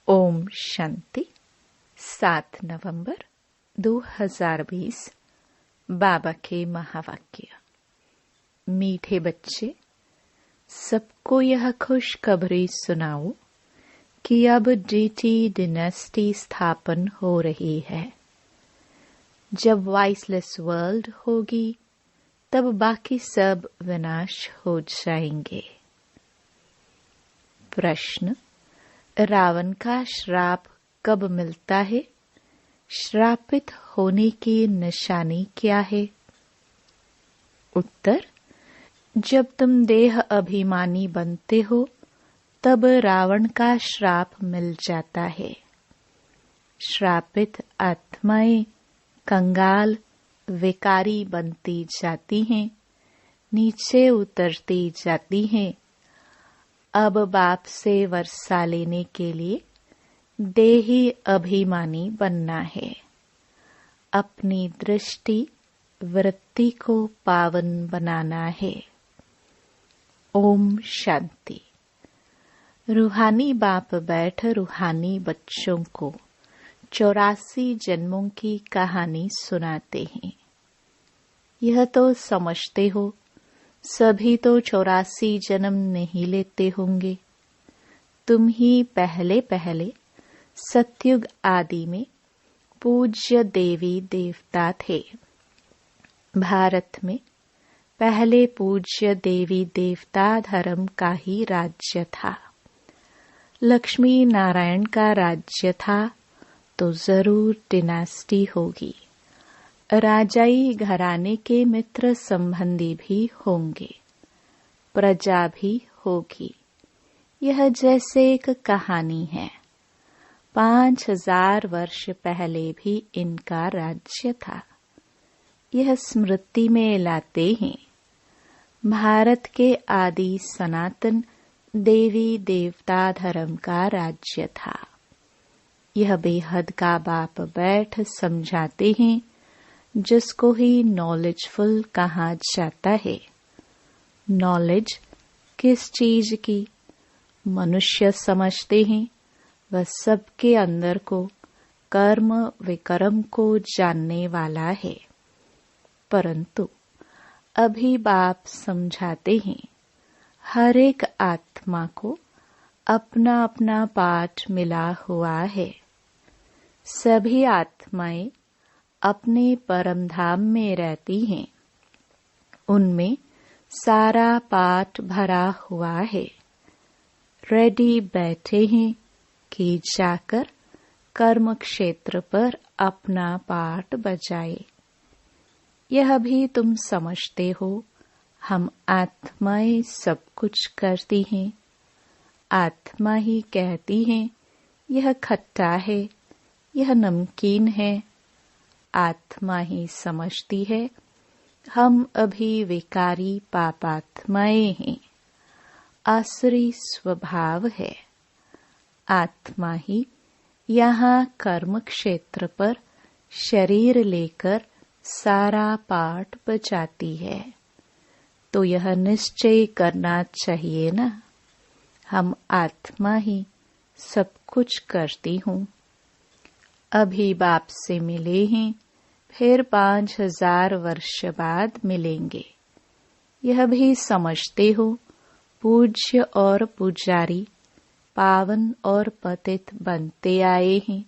ओम शांति। 7 नवंबर 2020। बाबा के महावाक्य। मीठे बच्चे, सबको यह खुशखबरी सुनाओ कि अब डीटी डिनेस्टी स्थापन हो रही है। जब वाइसलेस वर्ल्ड होगी तब बाकी सब विनाश हो जाएंगे। प्रश्न: रावण का श्राप कब मिलता है? श्रापित होने की निशानी क्या है? उत्तर: जब तुम देह अभिमानी बनते हो तब रावण का श्राप मिल जाता है। श्रापित आत्माएं कंगाल विकारी बनती जाती हैं, नीचे उतरती जाती हैं। अब बाप से वर्षा लेने के लिए देही अभिमानी बनना है। अपनी दृष्टि वृत्ति को पावन बनाना है। ओम शांति। रूहानी बाप बैठ रूहानी बच्चों को 84 जन्मों की कहानी सुनाते हैं। यह तो समझते हो सभी तो 84 जन्म नहीं लेते होंगे। तुम ही पहले पहले सतयुग आदि में पूज्य देवी देवता थे। भारत में पहले पूज्य देवी देवता धर्म का ही राज्य था। लक्ष्मी नारायण का राज्य था तो जरूर डिनेस्टी होगी। राजाई घराने के मित्र संबंधी भी होंगे, प्रजा भी होगी। यह जैसे एक कहानी है। 5000 वर्ष पहले भी इनका राज्य था। यह स्मृति में लाते हैं। भारत के आदि सनातन देवी देवता धर्म का राज्य था। यह बेहद का बाप बैठ समझाते हैं, जिसको ही नॉलेजफुल कहा जाता है। नॉलेज किस चीज की? मनुष्य समझते हैं वह सबके अंदर को कर्म विकर्म को जानने वाला है, परंतु अभी बाप समझाते हैं हर एक आत्मा को अपना अपना पाठ मिला हुआ है। सभी आत्माएं अपने परम धाम में रहती हैं। उनमें सारा पाठ भरा हुआ है। रेडी बैठे हैं कि जाकर कर्म क्षेत्र पर अपना पाठ बजाए। यह भी तुम समझते हो, हम आत्माएं सब कुछ करती हैं। आत्मा ही कहती हैं यह खट्टा है, यह नमकीन है। आत्मा ही समझती है हम अभी विकारी पापात्माएं हैं। आसुरी स्वभाव है। आत्मा ही यहाँ कर्म क्षेत्र पर शरीर लेकर सारा पाठ बजाती है। तो यह निश्चय करना चाहिए ना, हम आत्मा ही सब कुछ करती हूँ। अभी बाप से मिले हैं, फिर 5000 वर्ष बाद मिलेंगे। यह भी समझते हो पूज्य और पुजारी पावन और पतित बनते आए हैं।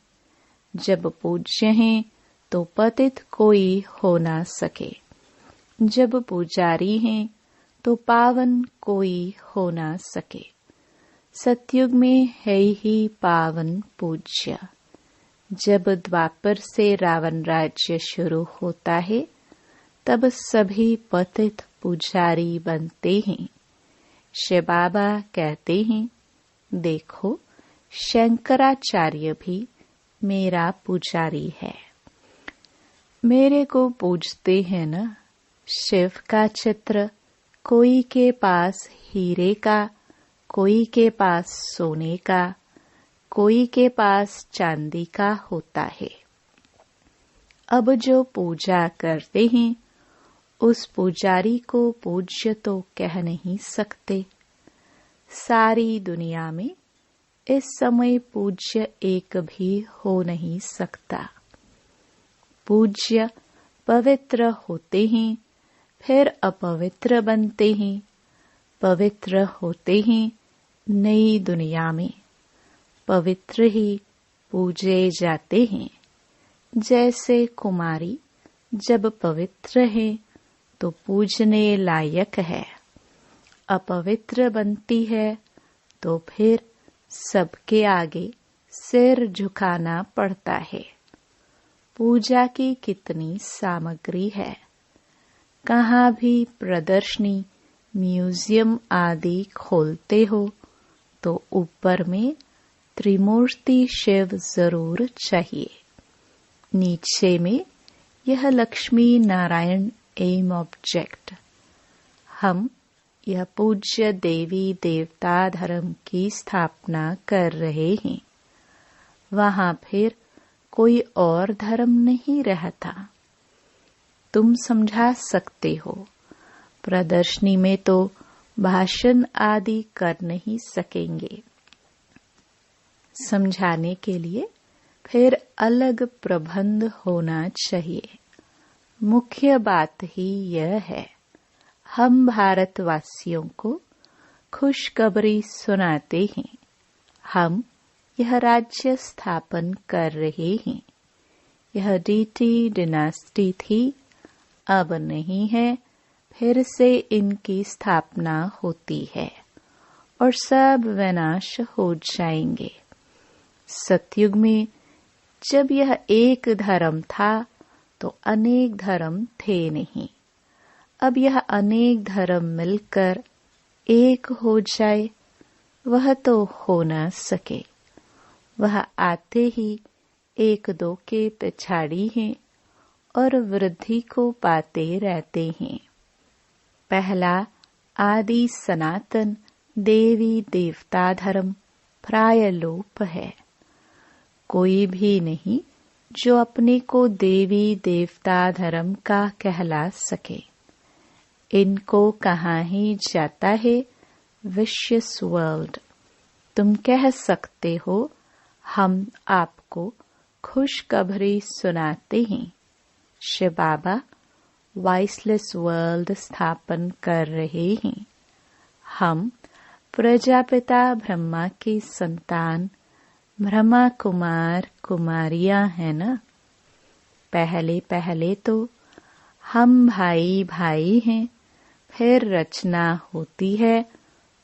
जब पूज्य हैं तो पतित कोई हो ना सके। जब पुजारी हैं तो पावन कोई हो ना सके। सतयुग में है ही पावन पूज्य। जब द्वापर से रावण राज्य शुरू होता है तब सभी पतित पुजारी बनते हैं। शिव बाबा कहते हैं, देखो शंकराचार्य भी मेरा पुजारी है। मेरे को पूजते हैं ना। शिव का चित्र कोई के पास हीरे का, कोई के पास सोने का, कोई के पास चांदी का होता है। अब जो पूजा करते हैं उस पुजारी को पूज्य तो कह नहीं सकते। सारी दुनिया में इस समय पूज्य एक भी हो नहीं सकता। पूज्य पवित्र होते ही फिर अपवित्र बनते हैं, पवित्र होते ही नई दुनिया में पवित्र ही पूजे जाते हैं। जैसे कुमारी जब पवित्र है तो पूजने लायक है, अपवित्र बनती है तो फिर सबके आगे सिर झुकाना पड़ता है। पूजा की कितनी सामग्री है। कहाँ भी प्रदर्शनी, म्यूजियम आदि खोलते हो तो ऊपर में त्रिमूर्ति शिव जरूर चाहिए, नीचे में यह लक्ष्मी नारायण एम ऑब्जेक्ट। हम यह पूज्य देवी देवता धर्म की स्थापना कर रहे हैं। वहाँ फिर कोई और धर्म नहीं रहता। तुम समझा सकते हो, प्रदर्शनी में तो भाषण आदि कर नहीं सकेंगे। समझाने के लिए फिर अलग प्रबंध होना चाहिए। मुख्य बात ही यह है, हम भारतवासियों को खुशखबरी सुनाते हैं। हम यह राज्य स्थापन कर रहे हैं। यह डीटी डिनास्टी थी, अब नहीं है, फिर से इनकी स्थापना होती है और सब विनाश हो जाएंगे। सतयुग में जब यह एक धर्म था तो अनेक धर्म थे नहीं। अब यह अनेक धर्म मिलकर एक हो जाए, वह तो हो न सके। वह आते ही एक दो के पिछाड़ी हैं और वृद्धि को पाते रहते हैं। पहला आदि सनातन देवी देवता धर्म प्राय लोप है। कोई भी नहीं जो अपने को देवी देवता धर्म का कहला सके। इनको कहाँ ही जाता है विशियस वर्ल्ड। तुम कह सकते हो हम आपको खुशखबरी सुनाते हैं। शिव बाबा वाइसलेस वर्ल्ड स्थापन कर रहे हैं। हम प्रजापिता ब्रह्मा की संतान ब्रह्मा कुमार कुमारियां हैं ना। पहले पहले तो हम भाई भाई हैं, फिर रचना होती है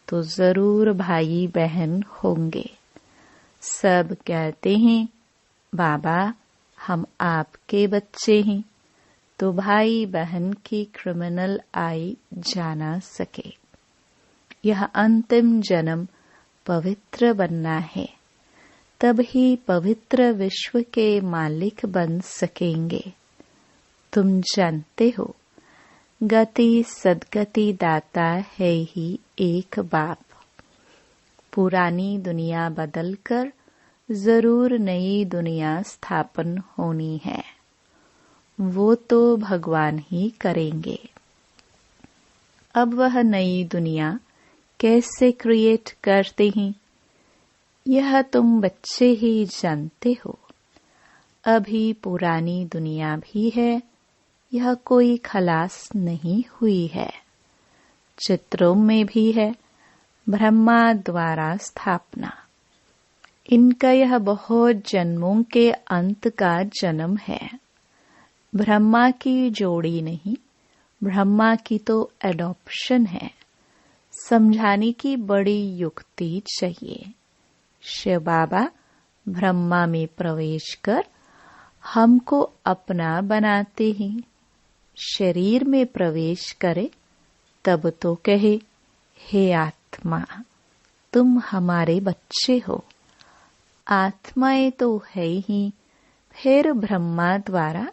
तो जरूर भाई बहन होंगे। सब कहते हैं बाबा हम आपके बच्चे हैं, तो भाई बहन की क्रिमिनल आई जाना सके। यह अंतिम जन्म पवित्र बनना है, तब ही पवित्र विश्व के मालिक बन सकेंगे। तुम जानते हो गति सदगति दाता है ही एक बाप। पुरानी दुनिया बदलकर जरूर नई दुनिया स्थापन होनी है, वो तो भगवान ही करेंगे। अब वह नई दुनिया कैसे क्रिएट करते हैं, यह तुम बच्चे ही जानते हो। अभी पुरानी दुनिया भी है, यह कोई खलास नहीं हुई है। चित्रों में भी है ब्रह्मा द्वारा स्थापना। इनका यह बहुत जन्मों के अंत का जन्म है। ब्रह्मा की जोड़ी नहीं, ब्रह्मा की तो एडॉप्शन है। समझाने की बड़ी युक्ति चाहिए। शिव बाबा ब्रह्मा में प्रवेश कर हमको अपना बनाते हैं। शरीर में प्रवेश करे तब तो कहे हे आत्मा तुम हमारे बच्चे हो। आत्माएं तो है ही, फिर ब्रह्मा द्वारा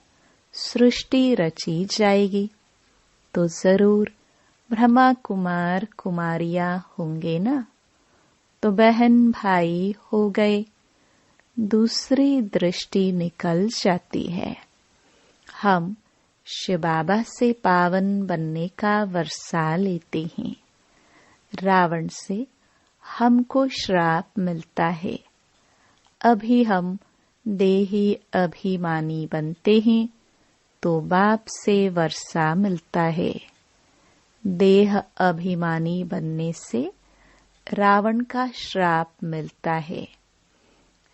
सृष्टि रची जाएगी तो जरूर ब्रह्मा कुमार कुमारियां होंगे ना। तो बहन भाई हो गए, दूसरी दृष्टि निकल जाती है। हम शिव बाबा से पावन बनने का वर्षा लेते हैं। रावण से हमको श्राप मिलता है। अभी हम देही अभिमानी बनते हैं तो बाप से वर्षा मिलता है। देह अभिमानी बनने से रावण का श्राप मिलता है।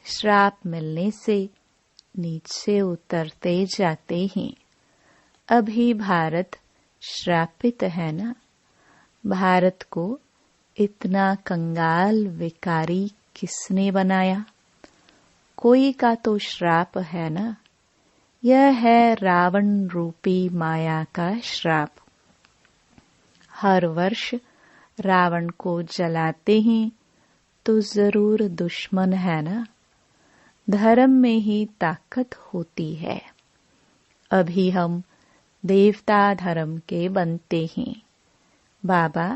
श्राप मिलने से नीचे उतरते जाते हैं। अभी भारत श्रापित है ना। भारत को इतना कंगाल विकारी किसने बनाया? कोई का तो श्राप है ना। यह है रावण रूपी माया का श्राप। हर वर्ष रावण को जलाते हैं तो जरूर दुश्मन है ना। धर्म में ही ताकत होती है। अभी हम देवता धर्म के बनते हैं। बाबा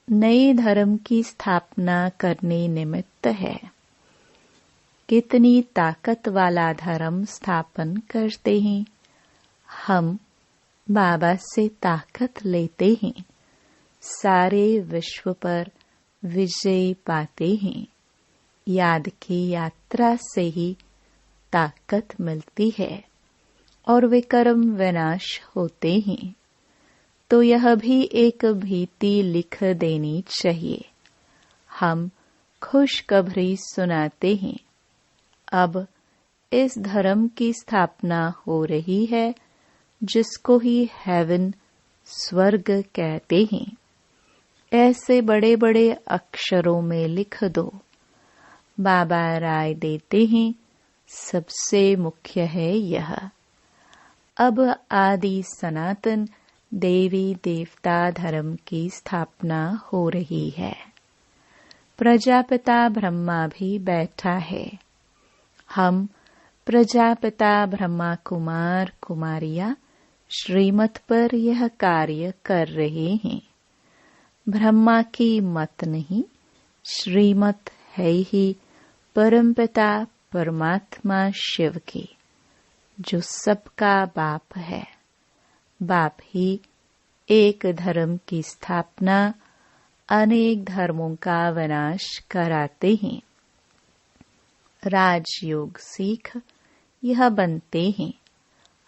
नए धर्म की स्थापना करने निमित्त है। कितनी ताकत वाला धर्म स्थापन करते हैं। हम बाबा से ताकत लेते हैं। सारे विश्व पर विजय पाते हैं। याद की यात्रा से ही ताकत मिलती है और विकर्म विनाश होते हैं। तो यह भी एक भीति लिख देनी चाहिए। हम खुशखबरी सुनाते हैं। अब इस धर्म की स्थापना हो रही है जिसको ही हेवन स्वर्ग कहते हैं। ऐसे बड़े बड़े अक्षरों में लिख दो। बाबा राय देते हैं सबसे मुख्य है यह। अब आदि सनातन देवी देवता धर्म की स्थापना हो रही है। प्रजापिता ब्रह्मा भी बैठा है। हम प्रजापिता ब्रह्मा कुमार कुमारियां श्रीमत पर यह कार्य कर रहे हैं। ब्रह्मा की मत नहीं, श्रीमत है ही परमपिता परमात्मा शिव की, जो सबका बाप है। बाप ही एक धर्म की स्थापना, अनेक धर्मों का विनाश कराते हैं। राजयोग सीख यह बनते हैं।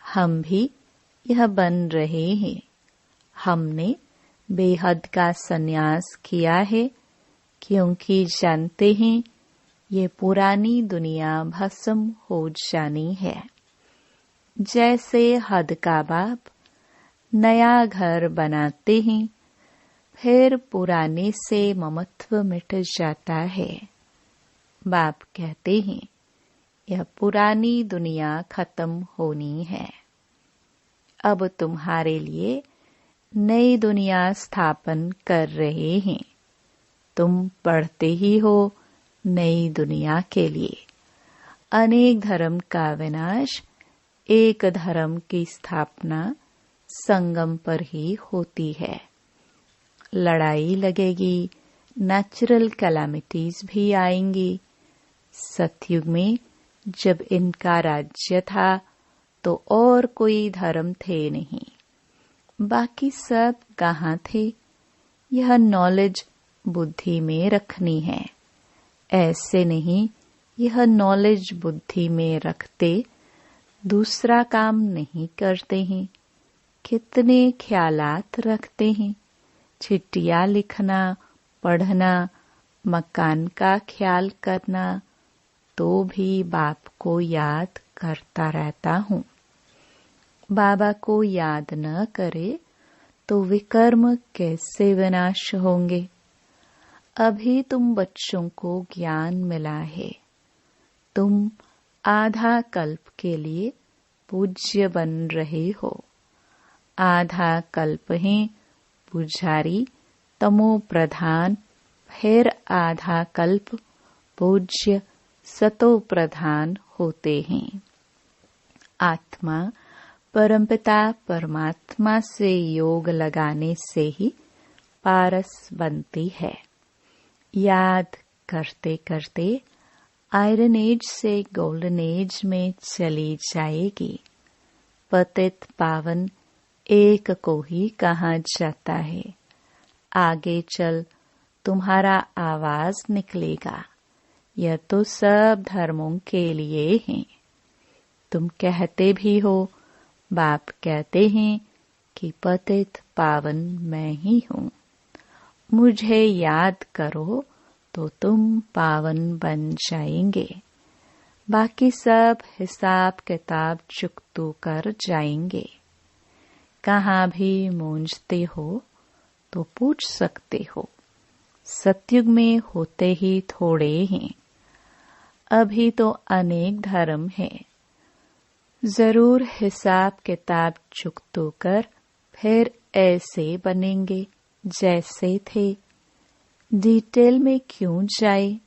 हम भी यह बन रहे हैं। हमने बेहद का संन्यास किया है क्योंकि जानते हैं ये पुरानी दुनिया भस्म हो जानी है। जैसे हद का बाप नया घर बनाते हैं, फिर पुराने से ममत्व मिट जाता है। बाप कहते हैं यह पुरानी दुनिया खत्म होनी है। अब तुम्हारे लिए नई दुनिया स्थापन कर रहे हैं। तुम पढ़ते ही हो नई दुनिया के लिए। अनेक धर्म का विनाश, एक धर्म की स्थापना संगम पर ही होती है। लड़ाई लगेगी, नेचुरल कैलामिटीज भी आएंगी। सतयुग में जब इनका राज्य था तो और कोई धर्म थे नहीं। बाकी सब कहाँ थे? यह नॉलेज बुद्धि में रखनी है। ऐसे नहीं, यह नॉलेज बुद्धि में रखते दूसरा काम नहीं करते हैं। कितने ख्यालात रखते हैं। चिट्ठियाँ लिखना, पढ़ना, मकान का ख्याल करना, तो भी बाप को याद करता रहता हूँ। बाबा को याद न करे तो विकर्म कैसे विनाश होंगे? अभी तुम बच्चों को ज्ञान मिला है। तुम आधा कल्प के लिए पूज्य बन रहे हो। आधा कल्प है पुजारी तमो प्रधान, फिर आधा कल्प पूज्य सतो प्रधान होते हैं। आत्मा परमपिता परमात्मा से योग लगाने से ही पारस बनती है। याद करते करते आयरन एज से गोल्डन एज में चली जाएगी। पतित पावन एक को ही कहा जाता है। आगे चल तुम्हारा आवाज निकलेगा। यह तो सब धर्मों के लिए है। तुम कहते भी हो, बाप कहते हैं कि पतित पावन मैं ही हूँ। मुझे याद करो तो तुम पावन बन जाएंगे। बाकी सब हिसाब किताब चुकतू कर जाएंगे। कहाँ भी मूंझते हो तो पूछ सकते हो। सतयुग में होते ही थोड़े हैं, अभी तो अनेक धर्म हैं। जरूर हिसाब किताब चुकतू कर फिर ऐसे बनेंगे जैसे थे। डिटेल में क्यों जाए,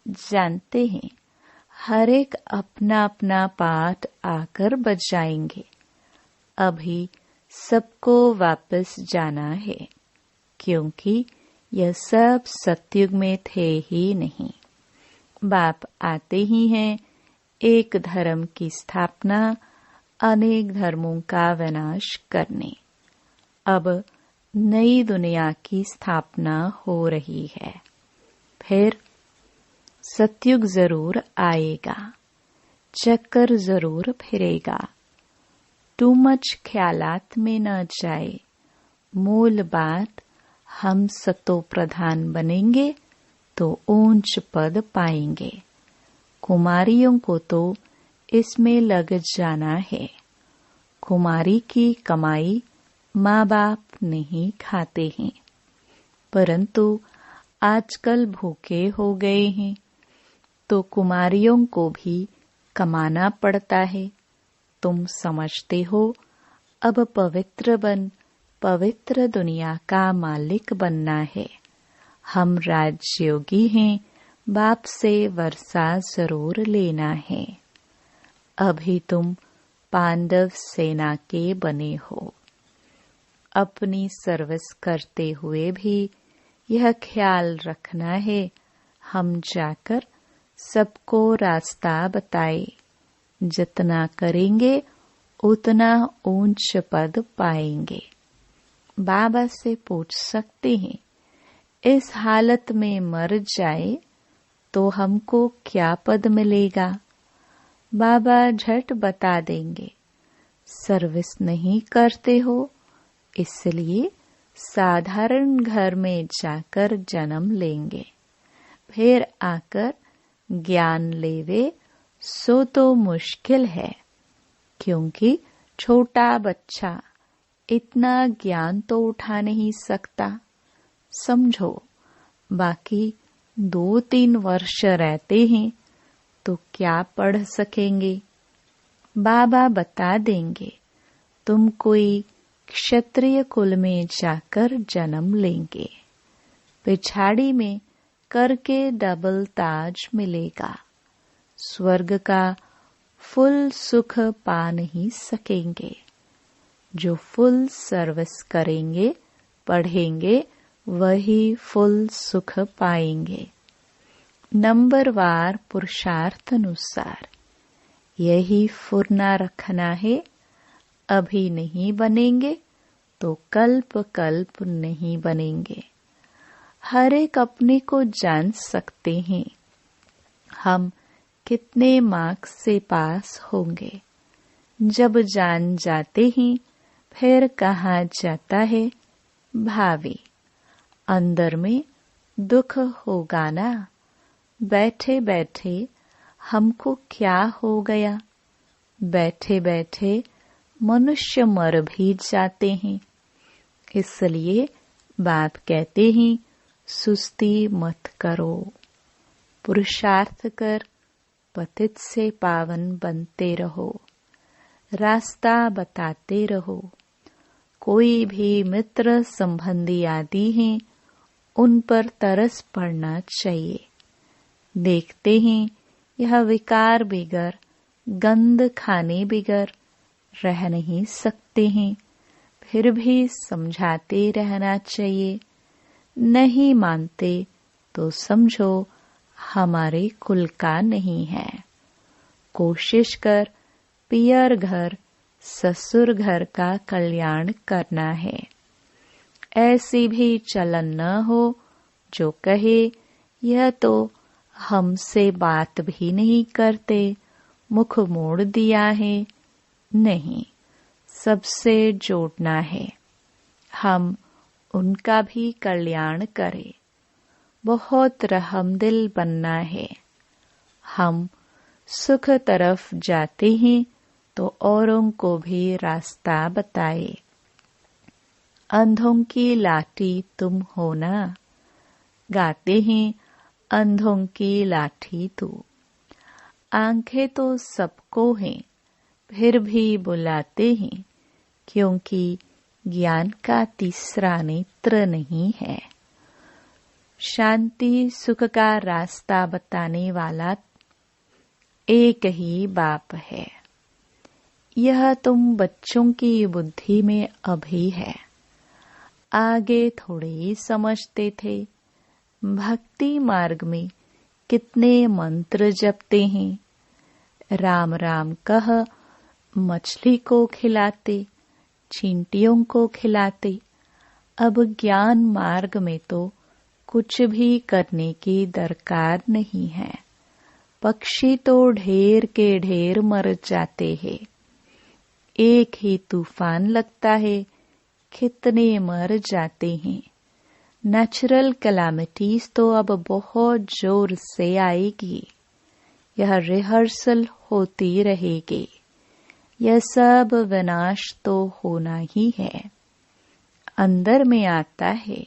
जानते हैं हर एक अपना अपना पाठ आकर बजाएंगे। अभी सबको वापस जाना है, क्योंकि यह सब सतयुग में थे ही नहीं। बाप आते ही हैं एक धर्म की स्थापना, अनेक धर्मों का विनाश करने। अब नई दुनिया की स्थापना हो रही है। फिर सतयुग जरूर आएगा, चक्कर जरूर फिरेगा। टू मच ख्यालात में न जाए। मूल बात, हम सतो प्रधान बनेंगे तो ऊंच पद पाएंगे। कुमारियों को तो इसमें लग जाना है। कुमारी की कमाई माँ बाप नहीं खाते हैं, परंतु आजकल भूखे हो गए हैं तो कुमारियों को भी कमाना पड़ता है। तुम समझते हो अब पवित्र बन पवित्र दुनिया का मालिक बनना है। हम राजयोगी हैं, बाप से वर्षा जरूर लेना है। अभी तुम पांडव सेना के बने हो। अपनी सर्विस करते हुए भी यह ख्याल रखना है, हम जाकर सबको रास्ता बताए। जितना करेंगे उतना ऊंच पद पाएंगे। बाबा से पूछ सकते हैं, इस हालत में मर जाए तो हमको क्या पद मिलेगा? बाबा झट बता देंगे, सर्विस नहीं करते हो, इसलिए साधारण घर में जाकर जन्म लेंगे। फिर आकर ज्ञान लेवे सो तो मुश्किल है, क्योंकि छोटा बच्चा इतना ज्ञान तो उठा नहीं सकता। समझो, बाकी 2-3 वर्ष रहते हैं तो क्या पढ़ सकेंगे? बाबा बता देंगे, तुम कोई क्षत्रिय कुल में जाकर जन्म लेंगे। पिछाड़ी में करके डबल ताज मिलेगा। स्वर्ग का फुल सुख पा नहीं सकेंगे। जो फुल सर्विस करेंगे, पढ़ेंगे, वही फुल सुख पाएंगे। नंबरवार पुरुषार्थ अनुसार यही फुरना रखना है। अभी नहीं बनेंगे तो कल्प कल्प नहीं बनेंगे। हर एक अपने को जान सकते हैं, हम कितने मार्क्स से पास होंगे। जब जान जाते हैं फिर कहाँ जाता है भावी। अंदर में दुख होगा ना। बैठे बैठे हमको क्या हो गया। बैठे बैठे मनुष्य मर भी जाते हैं। इसलिए बाप कहते हैं, सुस्ती मत करो, पुरुषार्थ कर पतित से पावन बनते रहो। रास्ता बताते रहो। कोई भी मित्र संबंधी आदि हैं, उन पर तरस पड़ना चाहिए। देखते हैं यह विकार बिगर, गंध खाने बिगर रह नहीं सकते हैं, फिर भी समझाते रहना चाहिए। नहीं मानते तो समझो हमारे कुल का नहीं है। कोशिश कर पियर घर ससुर घर का कल्याण करना है। ऐसी भी चलन न हो जो कहे यह तो हमसे बात भी नहीं करते, मुख मोड़ दिया है, नहीं, सबसे जोड़ना है। हम उनका भी कल्याण करें, बहुत रहमदिल बनना है। हम सुख तरफ जाते हैं तो औरों को भी रास्ता बताए। अंधों की लाठी तुम हो ना, गाते हैं अंधों की लाठी तू। आंखें तो सबको हैं, फिर भी बुलाते हैं, क्योंकि ज्ञान का तीसरा नेत्र नहीं है। शांति सुख का रास्ता बताने वाला एक ही बाप है। यह तुम बच्चों की बुद्धि में अभी है, आगे थोड़े ही समझते थे। भक्ति मार्ग में कितने मंत्र जपते हैं, राम राम कह मछली को खिलाते, चींटियों को खिलाते। अब ज्ञान मार्ग में तो कुछ भी करने की दरकार नहीं है। पक्षी तो ढेर के ढेर मर जाते हैं, एक ही तूफान लगता है, कितने मर जाते हैं। नेचुरल कैलामिटीज तो अब बहुत जोर से आएगी, यह रिहर्सल होती रहेगी। यह सब विनाश तो होना ही है। अंदर में आता है,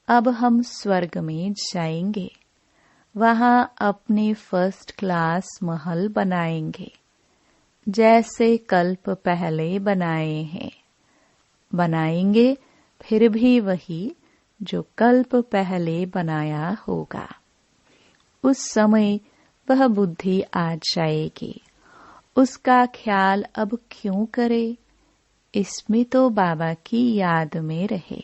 अब हम स्वर्ग में जाएंगे, वहां अपने फर्स्ट क्लास महल बनाएंगे, जैसे कल्प पहले बनाए हैं। बनाएंगे फिर भी वही जो कल्प पहले बनाया होगा। उस समय वह बुद्धि आ जाएगी। उसका ख्याल अब क्यों करे, इसमें तो बाबा की याद में रहे।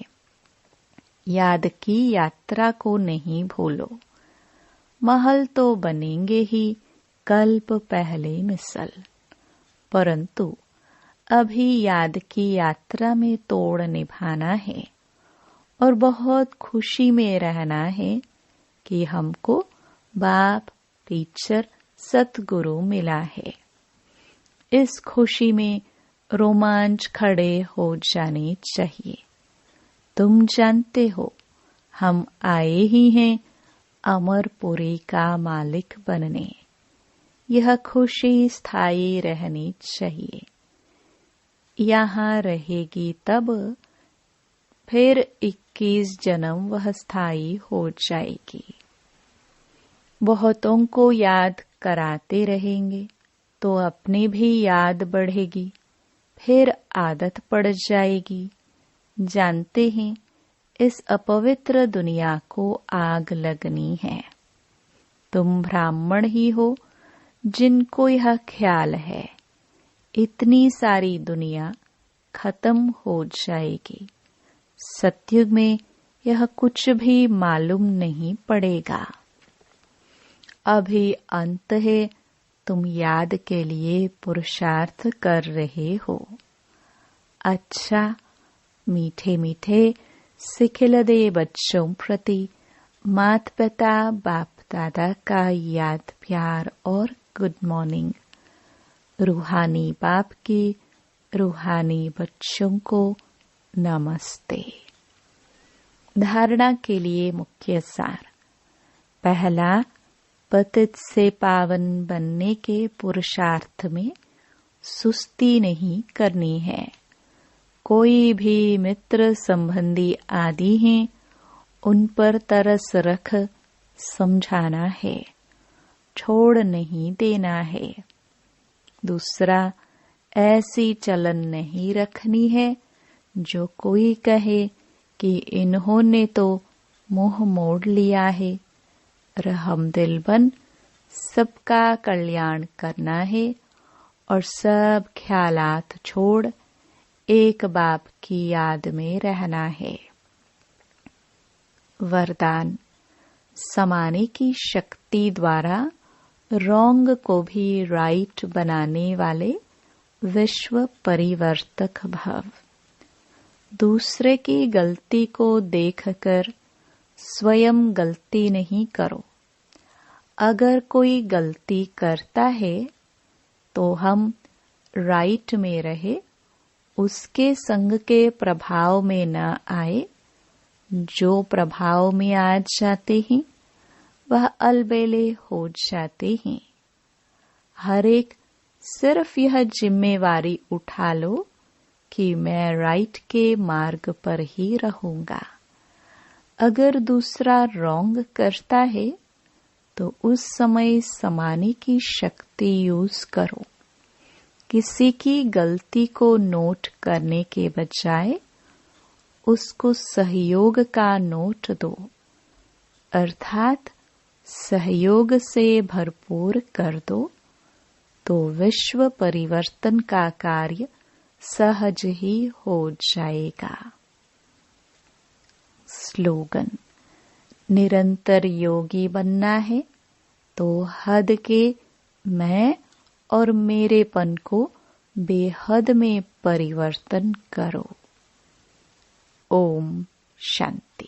याद की यात्रा को नहीं भूलो। महल तो बनेंगे ही कल्प पहले मिसल, परंतु अभी याद की यात्रा में तोड़ निभाना है और बहुत खुशी में रहना है कि हमको बाप टीचर सतगुरु मिला है। इस खुशी में रोमांच खड़े हो जाने चाहिए। तुम जानते हो हम आए ही हैं अमरपुरी का मालिक बनने। यह खुशी स्थायी रहनी चाहिए। यहाँ रहेगी तब फिर 21 जन्म वह स्थायी हो जाएगी। बहुतों को याद कराते रहेंगे तो अपनी भी याद बढ़ेगी, फिर आदत पड़ जाएगी। जानते हैं इस अपवित्र दुनिया को आग लगनी है। तुम ब्राह्मण ही हो जिनको यह ख्याल है, इतनी सारी दुनिया खत्म हो जाएगी। सतयुग में यह कुछ भी मालूम नहीं पड़ेगा। अभी अंत है, तुम याद के लिए पुरुषार्थ कर रहे हो। अच्छा, मीठे मीठे सिखिलदे बच्चों प्रति माता पिता बाप दादा का याद प्यार और गुड मॉर्निंग। रूहानी बाप की रूहानी बच्चों को नमस्ते। धारणा के लिए मुख्य सार। पहला, पतित से पावन बनने के पुरुषार्थ में सुस्ती नहीं करनी है। कोई भी मित्र संबंधी आदि हैं, उन पर तरस रख समझाना है, छोड़ नहीं देना है। दूसरा, ऐसी चलन नहीं रखनी है जो कोई कहे कि इन्होंने तो मुंह मोड़ लिया है। रहमदिल बन सबका कल्याण करना है और सब ख्यालात छोड़ एक बाप की याद में रहना है। वरदान। समाने की शक्ति द्वारा रॉन्ग को भी राइट बनाने वाले विश्व परिवर्तक भव। दूसरे की गलती को देखकर स्वयं गलती नहीं करो। अगर कोई गलती करता है तो हम राइट में रहे, उसके संग के प्रभाव में न आए। जो प्रभाव में आ जाते हैं वह अलबेले हो जाते हैं। हर एक सिर्फ यह जिम्मेवारी उठा लो कि मैं राइट के मार्ग पर ही रहूंगा। अगर दूसरा रॉन्ग करता है तो उस समय समाने की शक्ति यूज करो। किसी की गलती को नोट करने के बजाय उसको सहयोग का नोट दो, अर्थात सहयोग से भरपूर कर दो, तो विश्व परिवर्तन का कार्य सहज ही हो जाएगा। स्लोगन: निरंतर योगी बनना है तो हद के मैं और मेरेपन को बेहद में परिवर्तन करो। ओम शांति।